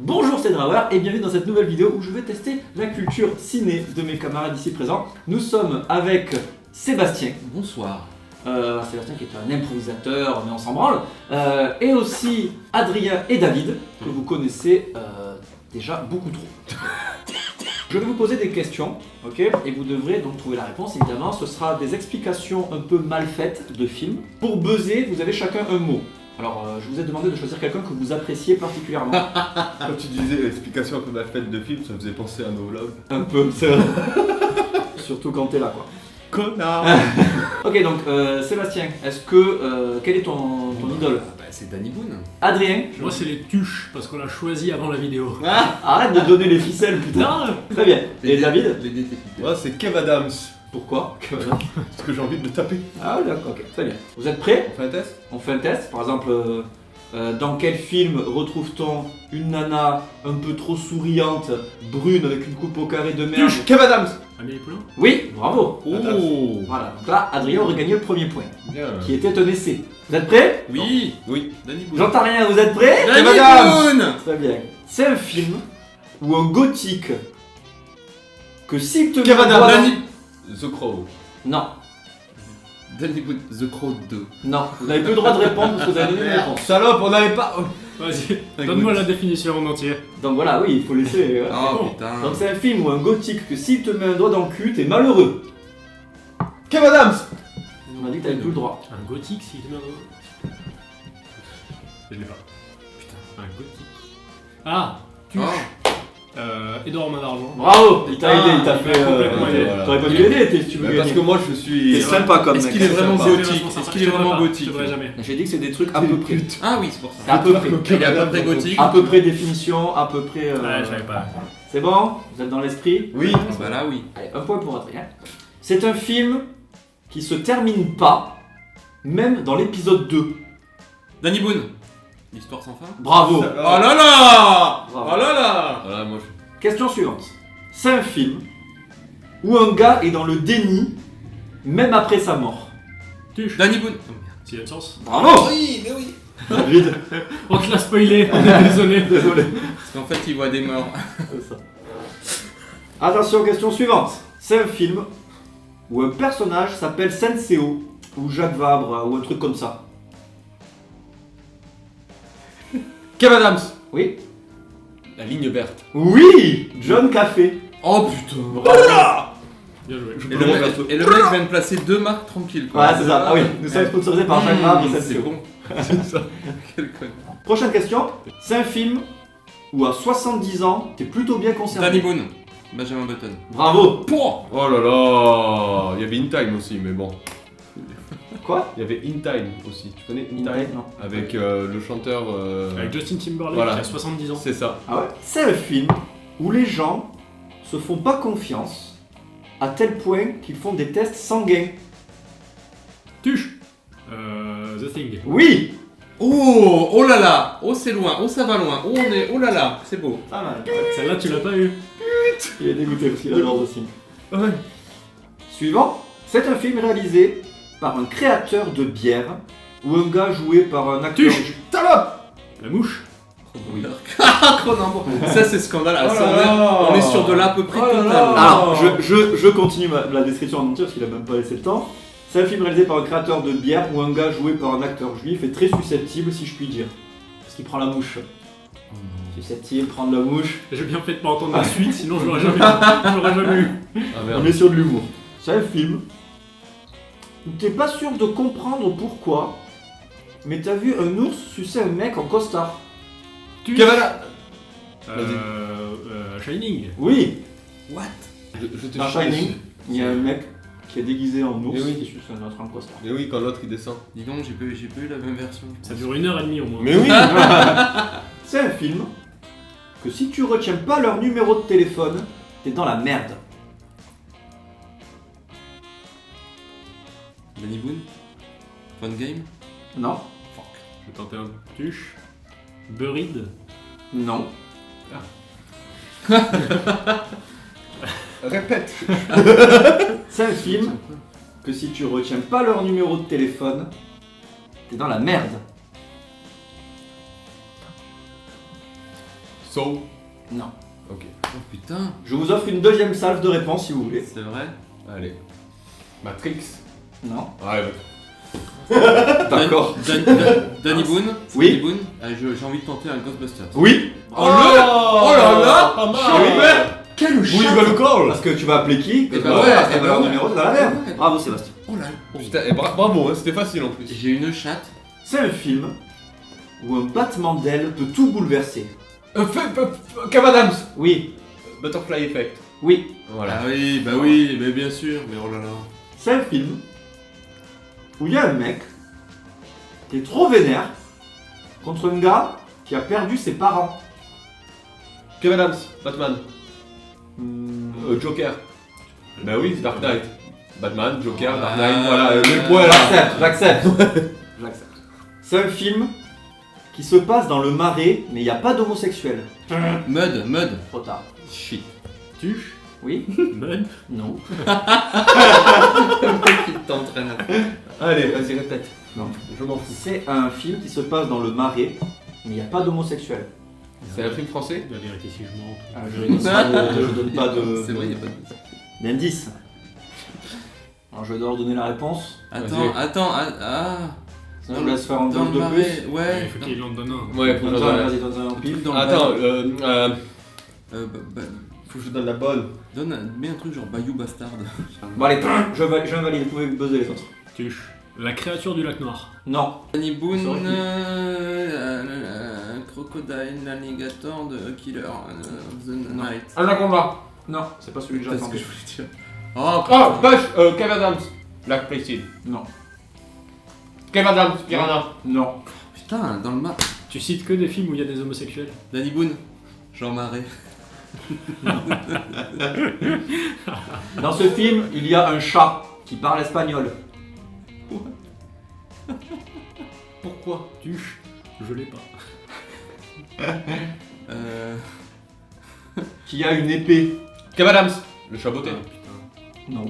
Bonjour, c'est Drawer et bienvenue dans cette nouvelle vidéo où je vais tester la culture ciné de mes camarades ici présents. Nous sommes avec Sébastien. Bonsoir. Sébastien qui est un improvisateur, mais on s'en branle. Et aussi Adrien et David, que vous connaissez déjà beaucoup trop. Je vais vous poser des questions, ok? Et vous devrez donc trouver la réponse, évidemment. Ce sera des explications un peu mal faites de films. Pour buzzer, vous avez chacun un mot. Alors, je vous ai demandé de choisir quelqu'un que vous appréciez particulièrement. Quand tu disais l'explication qu'on a faite de film, ça me faisait penser à nos vlogs. Un peu, c'est vrai. Surtout quand t'es là, quoi. Connard. Ok, donc Sébastien, est-ce que quel est ton idole? C'est Danny Boone. Adrien, Moi c'est les tuches parce qu'on l'a choisi avant la vidéo. arrête de donner les ficelles, putain. Non. Très bien. Et David? Les détectives. Moi, c'est Kev Adams. Pourquoi? Parce que j'ai envie de le taper. Ah oui, d'accord, ok, très bien. Vous êtes prêts? On fait un test? On fait un test. Par exemple, dans quel film retrouve-t-on une nana un peu trop souriante, brune, avec une coupe au carré de merde? Kev Adams. Amélie Poulain. Oui, bravo. Oh. Voilà, donc là, Adrien aurait gagné le premier point, Bien. qui était un essai. Vous êtes prêts? Oui. Oui. Danny Boone. J'entends rien, vous êtes prêts? Danny Adams. Boone. Très bien. C'est un film ou un gothique que s'il te Kev met un Adams. doigt dans- Danny. The Crow. Non, Danny Boone. The Crow 2. non, vous n'avez plus le droit de répondre parce que vous avez donné une réponse. Salope, on n'avait pas. Vas-y, donne-moi la définition en entier. Donc voilà, oui, il faut laisser. Oh bon. putain. Donc c'est un film ou un gothique que s'il te met un doigt dans le cul, t'es malheureux. Kev Adams. On m'a dit que t'avais plus le droit. Un gothique s'il te met un... Je l'ai pas. Putain, un gothique. Ah, tuche. Oh. Edouard Main d'Argent. Bravo, il t'a aidé, il t'a il fait. m'a complètement aidé. Voilà. T'aurais pas dû l'aider si tu veux Parce gagner. que moi, je suis. T'es sympa comme Est-ce mec. qu'il est vraiment sympa. gothique? Est-ce qu'il est vraiment gothique? Je devrais jamais. J'ai dit que c'est des trucs à peu près. Ah oui, c'est pour ça. À peu près. Il est à peu près gothique. À peu près définition, à peu près. Ouais, je savais pas. C'est bon? Vous êtes dans l'esprit? Oui. Ah bah là oui. Allez, un point pour Adrien. C'est un film qui se termine pas, même dans l'épisode 2. Danny Boone. L'histoire sans fin. Bravo! Oh là là. Bravo. Oh là là. Voilà, moi je. Question suivante. C'est un film où un gars est dans le déni, même après sa mort. Tuche. Danny Boone. Oh, merde. Sixième sens. Bravo! Oui, mais oui. David, On te l'a spoilé, on est désolé. désolé. Parce qu'en fait, il voit des morts. C'est ça. Attention, question suivante. C'est un film où un personnage s'appelle Senseo, ou Jacques Vabre, ou un truc comme ça. Kev Adams. Oui? La ligne verte. Oui! John Café. Oh putain. Bien joué. Et le mec vient de placer deux marques tranquilles. Ouais, c'est ça. Ah oui, nous sommes sponsorisés par Jacques Vabre et C'est Senseo. bon. C'est ça. Quel con. Prochaine question. C'est un film où à 70 ans, t'es plutôt bien conservé. Danny Boone. Benjamin Button. Bravo! Pouah. Oh là là. Il y avait In Time aussi, mais bon. Quoi? Il y avait In Time aussi. Tu connais In In Time? Time, non. Avec le chanteur. Avec Justin Timberlake Voilà. qui a 70 ans. C'est ça. Ah ouais? C'est un film où les gens se font pas confiance à tel point qu'ils font des tests sanguins. Tuche. The Thing. Oui! Oh, oh là là. Oh c'est loin. Oh ça va loin. Oh on est. Oh là là. C'est beau. Pas mal. Celle-là tu l'as pas eu. Il est dégoûté parce qu'il adore The Thing. Ouais. Suivant. C'est un film réalisé par un créateur de bière ou un gars joué par un acteur. Tuche. Salope! La mouche. Oui. Cronenberg. Ça c'est scandale. Ah, Oh ça, là là. on est sur de l'à peu près Oh là total. là. Alors, je continue la description en entier parce qu'il a même pas laissé le temps. C'est un film réalisé par un créateur de bière ou un gars joué par un acteur juif et très susceptible, si je puis dire. Parce qu'il prend la mouche. Susceptible, prendre la mouche. J'ai bien fait de pas entendre la suite, sinon j'aurais jamais eu. Ah On merde. est sur de l'humour. C'est un film où t'es pas sûr de comprendre pourquoi, mais t'as vu un ours sucer un mec en costard. Tuche. Kev Adams. Shining. Oui, What? Je te dans chante Shining, dessus. il y a un mec qui est déguisé en ours Mais oui. qui suce un autre en costard. Mais oui, quand l'autre il descend. Dis donc j'ai pas eu la même version. Ça dure 1h30 au moins. Mais oui. C'est un film que si tu retiens pas leur numéro de téléphone, t'es dans la merde. Danny Boone. Fun game. Non? Je vais tenter un tuche. Buried. Non. Répète. C'est un film que si tu retiens pas leur numéro de téléphone, t'es dans la merde. So. Non. Ok. Oh putain, Je vous offre une deuxième salve de réponses si vous voulez. c'est vrai. Allez. Matrix. Non. Ouais. D'accord. Danny Boone. Oui. Danny Boone. Ah, j'ai envie de tenter un Ghostbusters. Oui. Oh là là. Pas mal. Oui. Quel Oui, je vais le call. Parce que tu vas appeler qui Eh ben Parce ouais, que eh ben leur ouais. numéro c'est dans la merde. Ouais. Bravo Sébastien. Oh là. Oh. Putain, et bravo, hein, c'était facile en plus. J'ai une chatte. C'est un film où un battement d'aile peut tout bouleverser. Kev Adams. Oui. Butterfly Effect. Oui. Voilà. Ah oui, bah oui, mais bien sûr. Mais oh là là. C'est un film où il y a un mec qui est trop vénère contre un gars qui a perdu ses parents. Kev Adams. Batman. Joker. Bah oui, c'est Dark Knight. Batman, Joker, Ah. Dark Knight, voilà, le point là. J'accepte. J'accepte. C'est un film qui se passe dans le Marais, mais il n'y a pas d'homosexuels. Mud. Trop tard. Shit. Tuche. Oui. Mud. Non. Il t'entraîne. Allez, vas-y, répète. Non. Je m'en fous. C'est un film qui se passe dans le Marais, mais il n'y a pas d'homosexuels. C'est un film français? La vérité si je mens. Ah, je donne pas de. C'est vrai, il y a pas de. d'indice. Alors je vais devoir donner la réponse. Attends. Ah. Sinon je vous laisse faire un Dans gauche le de marais. plus. Ouais. Il faut qu'il en donne un. Ouais, faut que je Donne-toi, donne. vas-y, donne-toi un pile. Dans le Attends, marais. faut que je donne la bonne. Mets un truc genre Bayou Bastard. Bon allez, je valide, vous pouvez buzzer les autres. Tuche. La créature du lac noir. Non. Danny Boone, Ça aurait pu. Crocodile, Alligator, de Killer, The Night. Anaconda. Non, c'est pas celui que C'est ce que j'attendais. je voulais dire. Oh, Ah, Bush, Kev Adams. Black Placid. Non. Kev Adams, Piranha. Non. putain, dans le map. Tu cites que des films où il y a des homosexuels. Danny Boone, Jean Marais. Dans ce film, il y a un chat qui parle espagnol. Pourquoi? Tuche. Je l'ai pas. Qui a une épée. Kev Adams. Le chat beauté. Ah, putain. Non.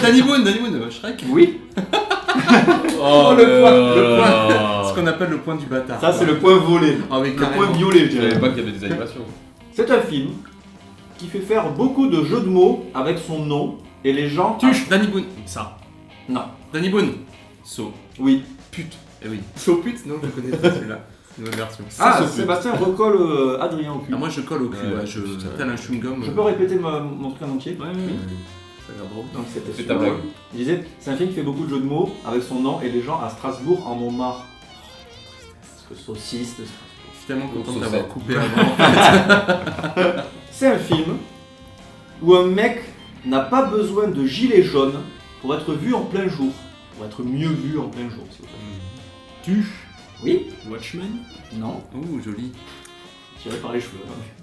Danny Boone, Shrek. Oui. Oh, le point. Ce qu'on appelle le point du bâtard. Ça c'est le point volé. Ah oui, Le carrément. point violet, je Je savais dirais. pas qu'il y avait des animations. C'est un film qui fait faire beaucoup de jeux de mots avec son nom et les gens. Tuche, Danny Boone. Ça. Non. Danny Boone. So. Oui. Eh oui. So pute, non, je connais pas celui-là. Nouvelle version. Ah, ça, c'est- Sébastien recolle Adrien au cul. Ah, moi je colle au cul, Ouais, ouais, je putain. tel un chewing-gum. Je peux répéter mon truc en entier. Ouais, Ça a l'air drôle. Donc c'était C'est super. ta blague. Il disait, c'est un film qui fait beaucoup de jeux de mots avec son nom et les gens à Strasbourg en ont marre. Parce que saucisse de Strasbourg. Je suis tellement content Saucette. d'avoir coupé avant. C'est un film où un mec n'a pas besoin de gilet jaune pour être vu en plein jour. Pour être mieux vu en plein jour, s'il vous plaît. Tuche. Oui. Watchmen. Non. Ouh, joli. Tiré par les cheveux.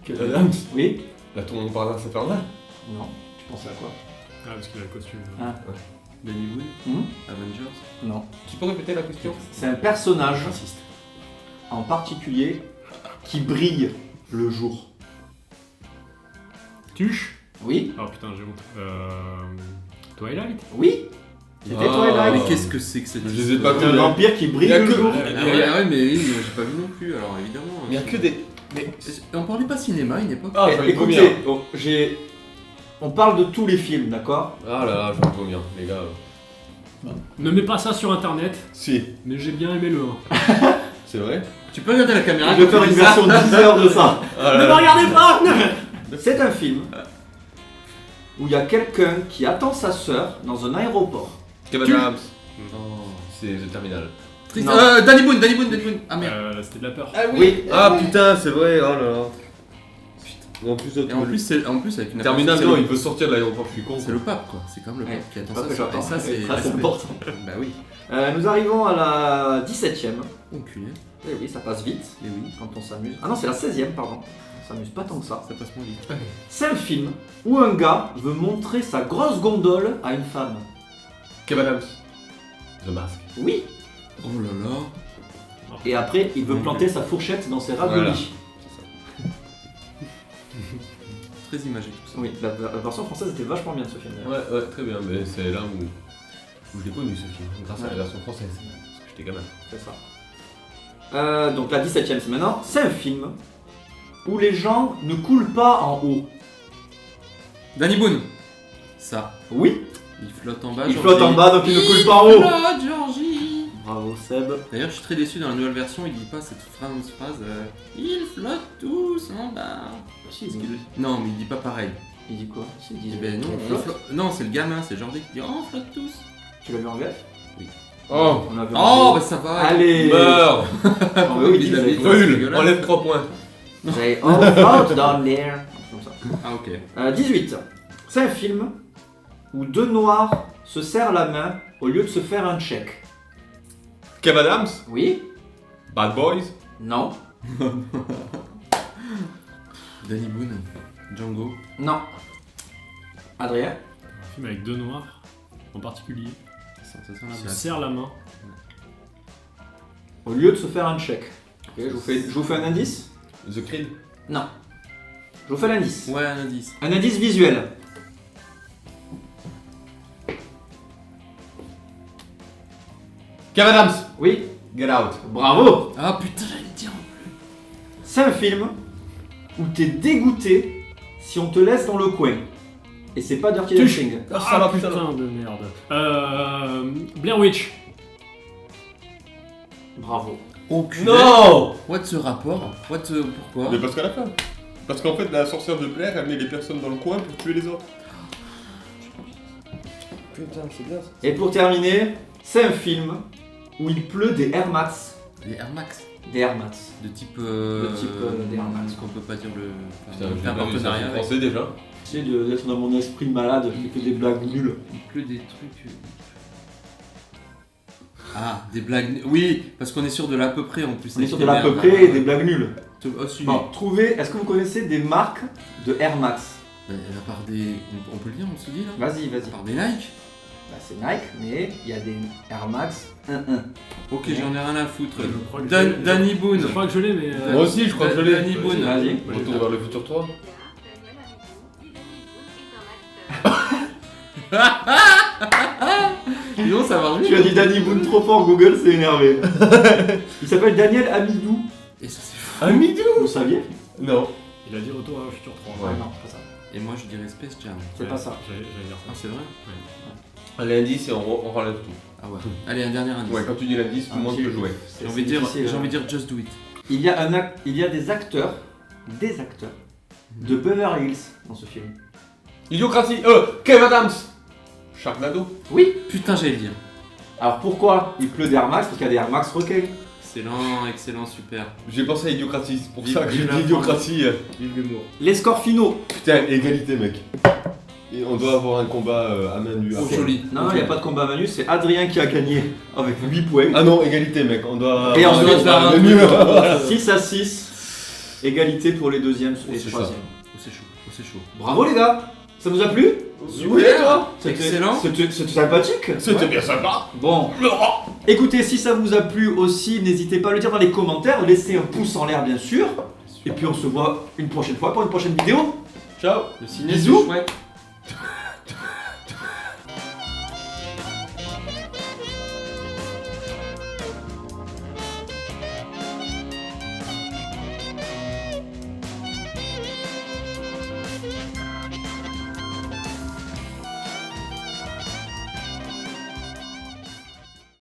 Kev Adams. Oui. La tourne par là, ça infernal. Non. Tu pensais à quoi? Ah, parce qu'il a le costume. Ah. Danny Boone, Hmm Avengers. Non. Tu peux répéter la question? C'est un personnage Raciste. en particulier qui brille le jour. Tuche. Oui. Oh putain, j'ai honte. Twilight. Oui. C'était Ah. Twilight. Mais qu'est-ce que c'est que cette Je les ai pas C'est vus. un vampire qui brille Il y a le que- jour. Ah ouais, mais oui, j'ai pas vu non plus, alors évidemment. Il y a que des. On parlait pas cinéma à une époque. Ah, je vais vomir. Écoutez, on parle de tous les films, d'accord? Ah là là, je vais vomir, les gars. Ne mets pas ça sur internet, Si, mais j'ai bien aimé le 1. c'est vrai. Tu peux regarder la caméra. Je vais quand faire tu une dis ça. version 10 heures de ça. Ah Ne là me là. regardez pas. C'est un film où il y a quelqu'un qui attend sa sœur dans un aéroport. Kev Adams. Oh. C'est The Terminal. Triste. Non. Danny Boone. Ah merde. C'était de la peur. Oui. Ah putain, c'est vrai, oh là là. Putain. En plus, Et en plus, avec une Terminal, c'est non, le- il peut sortir de l'aéroport, je suis con. C'est le pape quoi, c'est quand même le Ouais, pape qui attend pas ça. que j'attends. Et ça c'est Très respect. important. Bah oui. Nous arrivons à la 17ème. Enculé. Eh oui, ça passe vite Et oui, quand on s'amuse. Ah non, c'est la 16ème, pardon. On s'amuse pas tant que ça. ça passe moins vite. C'est un film où un gars veut montrer sa grosse gondole à une femme. Kev Adams. The Mask. Oui. Oh là là. Et après, il veut planter sa fourchette dans ses raviolis. Voilà. Très imagé tout ça. Oui, la version française était vachement bien de ce film. d'ailleurs. Ouais, très bien, mais c'est là où je l'ai connu ce film, grâce à la version française. Parce que j'étais gamin. C'est ça. Donc la 17ème c'est maintenant. C'est un film où les gens ne coulent pas en haut. Danny Boone. Ça. Oui, Il flotte en bas. il Georgie. flotte en bas donc il ne coule pas en haut. Flotte, Georgie. Bravo Seb. D'ailleurs, je suis très déçu dans la nouvelle version, il dit pas cette fameuse phrase ils flottent tous en bas. Si, Non, mais il dit pas pareil. il dit quoi? Si, il dit Eh ben non, on flotte. non, c'est le gamin, c'est Jordi qui dit oh, on flotte tous. Tu l'as vu en VF? Oh, On l'a vu en Oh, VF. bah ça va. Allez. meurs. Ah, oui, oui, Il avait- ils Brûle, enlève 3 points. Say all float down there. Comme ça. Ah, ok. 18. C'est un film où deux noirs se serrent la main au lieu de se faire un check. Kev Adams, Oui? Bad Boys, Non? Danny Boone, Django. Non. Adrien? Un film avec deux noirs, en particulier, Ça sent la se place. serrent la main. Au lieu de se faire un check. Ok, je vous fais un indice? The Creed, Non. Je vous fais l'indice. Ouais, un indice. Un indice visuel. Kev Adams, Oui? Get Out. Bravo! Ah putain, j'allais le dire. C'est un film où t'es dégoûté si on te laisse dans le coin. Et c'est pas Dirty Tuche. Dancing. Ah putain de merde. Blair Witch. Bravo. Aucune. Non. What ce rapport? Pourquoi? Mais parce qu'à la fin. Parce qu'en fait, la sorcière de Blair, elle met les personnes dans le coin pour tuer les autres. Putain, c'est bien ça. Et pour terminer, c'est un film où il pleut des Air Max. Les Air Max. Des Air Max. De type. des Air Max. Qu'on peut pas dire le. Putain, Enfin, j'ai un pas vu ça, partenariat c'est avec. français déjà. J'essaie d'être dans mon esprit malade qui fait des blagues nulles. Il pleut des trucs. Ah, des blagues. Oui, parce qu'on est sûr de l'à peu près en plus. On est sur de l'à peu près et des blagues nulles. Oh, si. Bon, trouvez, est-ce que vous connaissez des marques de Air Max? À part des. On peut le dire, on se dit là Vas-y, vas-y. À part des Nike. Bah, c'est Nike, mais il y a des Air Max 1-1. Ok, j'en ai rien à foutre. Je crois que je l'ai. Danny Boone. Je crois que je l'ai, mais. Moi aussi, je crois que je l'ai. Danny Boone. Vas-y. Retour vers le futur 3. Sinon, ça marche Tu as dit Danny Boone trop fort, Google s'est énervé. Il s'appelle Daniel Amidou. Et ça, c'est fou. Amidou. Vous saviez? Non. Il a dit Retour à la futur 3. Ouais. Non, pas ça. Et moi, je dirais Space Jam. C'est pas ça. J'allais dire Ah, ça. c'est vrai? L'indice et on relève tout. Ah ouais. Allez, un dernier indice. Ouais, quand tu dis l'indice, tout le monde peut jouer. J'ai envie de dire Just Do It. Il y a des acteurs de Beverly Hills dans ce film. Idiocratie. Kev Adams. Sharknado. Oui. Putain, j'allais le dire. Alors pourquoi il pleut des Air Max? Parce qu'il y a des Air Max requins. Excellent, excellent, super. J'ai pensé à Idiocratie, c'est pour Vive- ça que j'ai vive dit la Idiocratie. Vive l'humour. Les scores finaux. Putain, égalité, mec. Et on doit avoir un combat à main nue. Oh, après. joli. Non, il n'y a pas de combat Manu, c'est Adrien qui a gagné avec 8 points. Ah non, égalité, mec. On doit. Et on ensuite, doit faire un un truc. nul. Voilà. 6 à 6. Égalité pour les deuxièmes et c'est troisièmes. Oh, c'est chaud, oh, c'est chaud. Bravo les gars. Ça vous a plu? Oui, et toi Excellent. C'était sympathique. C'était bien sympa. Bon, écoutez, si ça vous a plu aussi, n'hésitez pas à le dire dans les commentaires, laissez un pouce en l'air bien sûr. Et puis on se voit une prochaine fois pour une prochaine vidéo. Ciao. Le ciné, Bisous. c'est chouette.